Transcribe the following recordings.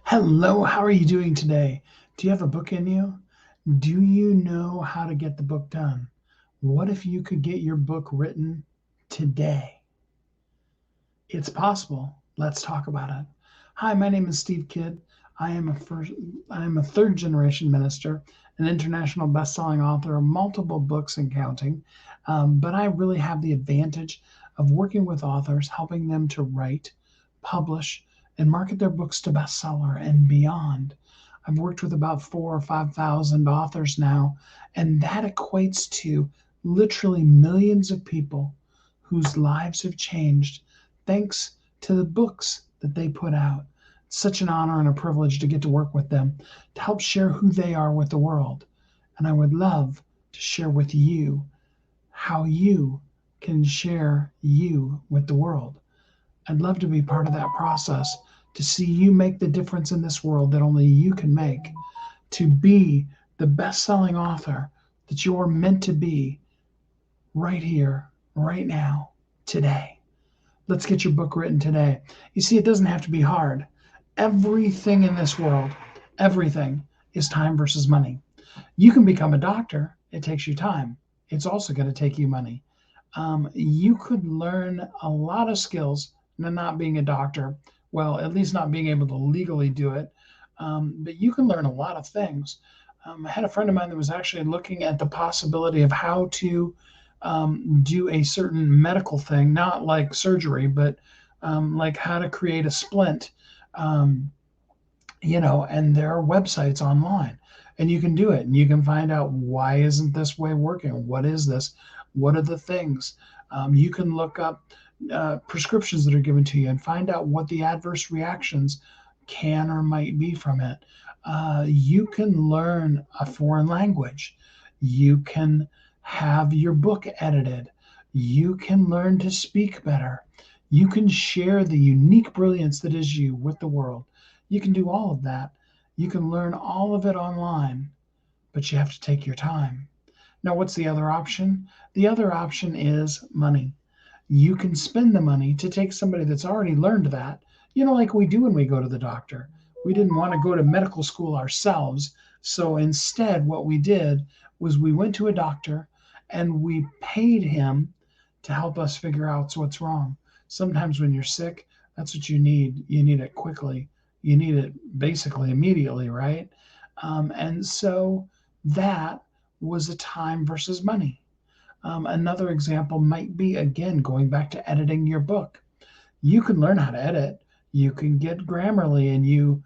Hello, how are you doing today? Do you have a book in you? Do you know how to get the book done? What if you could get your book written today? It's possible. Let's talk about it. Hi, my name is Steve Kidd. I am a third generation minister, an international best-selling author of multiple books and counting. But I really have the advantage of working with authors, helping them to write, publish, and market their books to bestseller and beyond. I've worked with about 4 or 5 thousand authors now, and that equates to literally millions of people whose lives have changed thanks to the books that they put out. It's such an honor and a privilege to get to work with them to help share who they are with the world. And I would love to share with you how you can share you with the world. I'd love to be part of that process to see you make the difference in this world that only you can make, to be the best selling author that you're meant to be right here, right now, today. Let's get your book written today. You see, it doesn't have to be hard. Everything in this world, everything is time versus money. You can become a doctor, it takes you time. It's also going to take you money. You could learn a lot of skills, not being a doctor, well, at least not being able to legally do it, but you can learn a lot of things. I had a friend of mine that was actually looking at the possibility of how to do a certain medical thing, not like surgery, but like how to create a splint, um, and there are websites online and you can do it and you can find out why isn't this way working? What is this? What are the things? You can look up prescriptions that are given to you and find out what the adverse reactions can or might be from it. You can learn a foreign language. You can have your book edited. You can learn to speak better. You can share the unique brilliance that is you with the world. You can do all of that. You can learn all of it online, but you have to take your time. Now, what's the other option? The other option is money. You can spend the money to take somebody that's already learned that, like we do when we go to the doctor. We didn't want to go to medical school ourselves. So instead, what we did was we went to a doctor and we paid him to help us figure out what's wrong. Sometimes when you're sick, that's what you need. You need it quickly. You need it basically immediately, right? And so that was a time versus money. Another example might be, again, going back to editing your book. You can learn how to edit. You can get Grammarly and you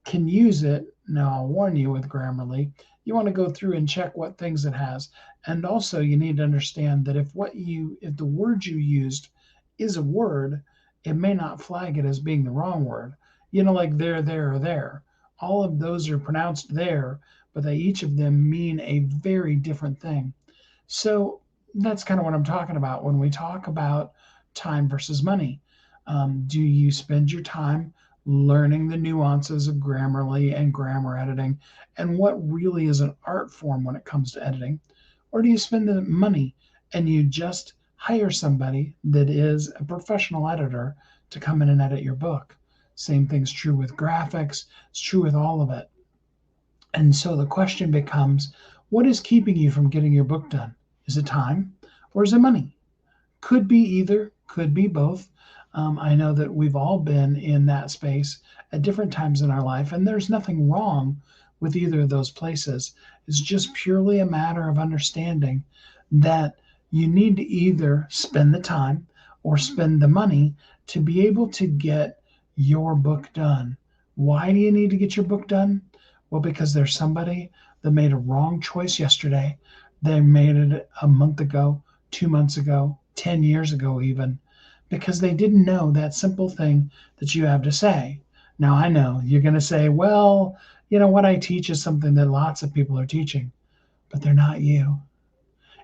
can use it. Now, I'll warn you with Grammarly, you want to go through and check what things it has. And also, you need to understand that if the word you used is a word, it may not flag it as being the wrong word. Like there, or there. All of those are pronounced there, but they each of them mean a very different thing. So that's kind of what I'm talking about when we talk about time versus money. Do you spend your time learning the nuances of Grammarly and grammar editing and what really is an art form when it comes to editing? Or do you spend the money and you just hire somebody that is a professional editor to come in and edit your book? Same thing's true with graphics, it's true with all of it. And so the question becomes, what is keeping you from getting your book done? Is it time or is it money? Could be either, could be both. I know that we've all been in that space at different times in our life, and there's nothing wrong with either of those places. It's just purely a matter of understanding that you need to either spend the time or spend the money to be able to get your book done. Why do you need to get your book done? Well, because there's somebody that made a wrong choice yesterday. They made it a month ago, 2 months ago, 10 years ago, even, because they didn't know that simple thing that you have to say. Now, I know you're going to say, well, what I teach is something that lots of people are teaching, but they're not you.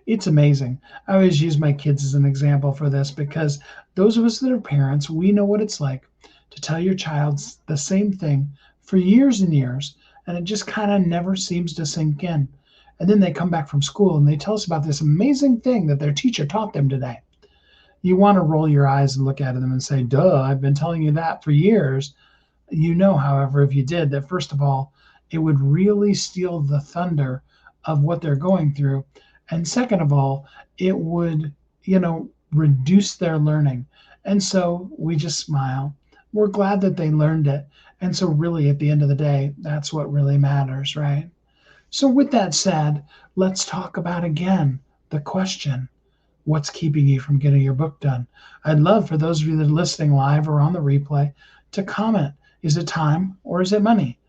It's amazing. I always use my kids as an example for this because those of us that are parents, we know what it's like to tell your child the same thing for years and years, and it just kind of never seems to sink in. And then they come back from school and they tell us about this amazing thing that their teacher taught them today. You want to roll your eyes and look at them and say, duh, I've been telling you that for years. You know, however, if you did, that first of all, it would really steal the thunder of what they're going through. And second of all, it would, reduce their learning. And so we just smile. We're glad that they learned it. And so, really, at the end of the day, that's what really matters, right? So, with that said, let's talk about again the question: what's keeping you from getting your book done? I'd love for those of you that are listening live or on the replay to comment. Is it time or is it money?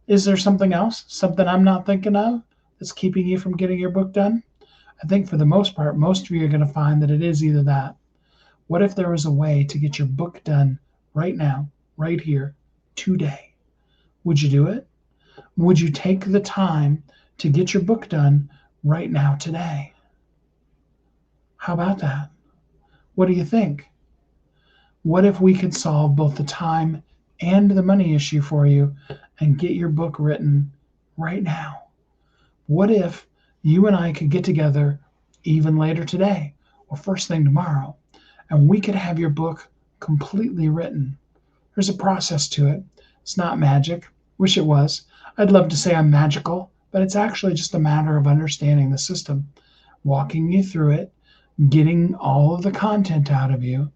Is there something else, something I'm not thinking of that's keeping you from getting your book done? I think for the most part, most of you are going to find that it is either that. What if there was a way to get your book done right now, right here, today? Would you do it? Would you take the time to get your book done right now, today? How about that? What do you think? What if we could solve both the time and the money issue for you and get your book written right now? What if you and I could get together even later today or first thing tomorrow and we could have your book completely written? There's a process to it. It's not magic. Wish it was. I'd love to say I'm magical, but it's actually just a matter of understanding the system, walking you through it, getting all of the content out of you,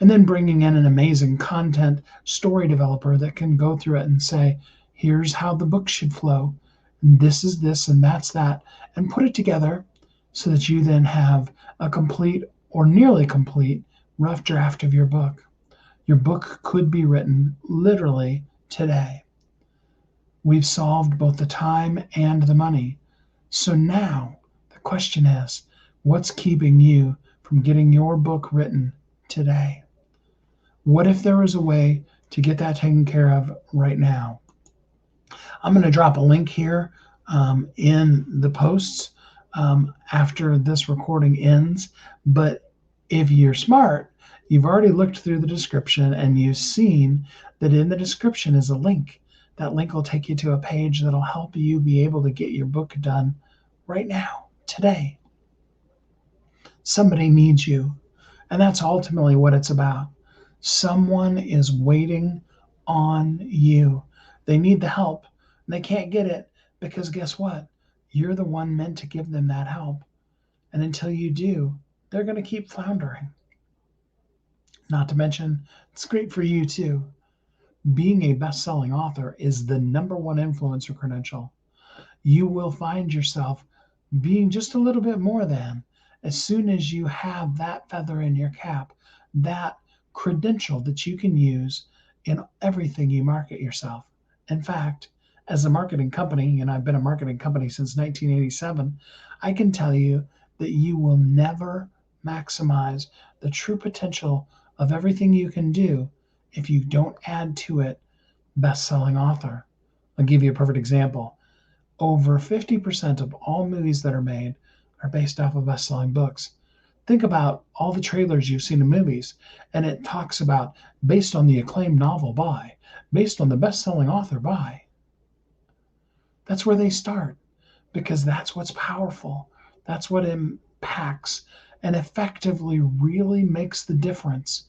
and then bringing in an amazing content story developer that can go through it and say, here's how the book should flow. And this is this and that's that, and put it together so that you then have a complete or nearly complete rough draft of your book. Your book could be written literally today. We've solved both the time and the money. So now the question is, what's keeping you from getting your book written today? What if there was a way to get that taken care of right now? I'm going to drop a link here in the posts after this recording ends. But if you're smart, you've already looked through the description and you've seen that in the description is a link. That link will take you to a page that'll help you be able to get your book done right now, today. Somebody needs you. And that's ultimately what it's about. Someone is waiting on you. They need the help. They can't get it because guess what? You're the one meant to give them that help. And until you do, they're going to keep floundering. Not to mention, it's great for you too. Being a best-selling author is the number one influencer credential. You will find yourself being just a little bit more than as soon as you have that feather in your cap, that credential that you can use in everything you market yourself. In fact, as a marketing company, and I've been a marketing company since 1987, I can tell you that you will never maximize the true potential of everything you can do if you don't add to it best-selling author. I'll give you a perfect example. Over 50% of all movies that are made are based off of best-selling books. Think about all the trailers you've seen in movies, and it talks about based on the acclaimed novel by, based on the best-selling author by. That's where they start because that's what's powerful. That's what impacts and effectively really makes the difference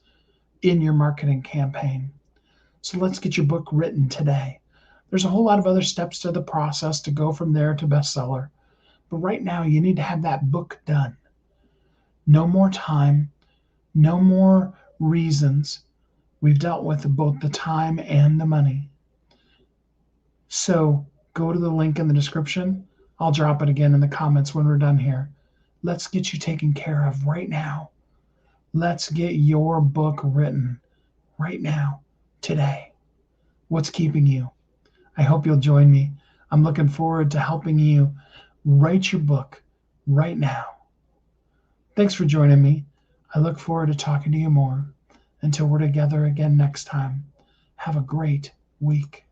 in your marketing campaign. So let's get your book written today. There's a whole lot of other steps to the process to go from there to bestseller. But right now, you need to have that book done. No more time, no more reasons. We've dealt with both the time and the money. So go to the link in the description. I'll drop it again in the comments when we're done here. Let's get you taken care of right now. Let's get your book written right now, today. What's keeping you? I hope you'll join me. I'm looking forward to helping you write your book right now. Thanks for joining me. I look forward to talking to you more. Until we're together again next time, have a great week.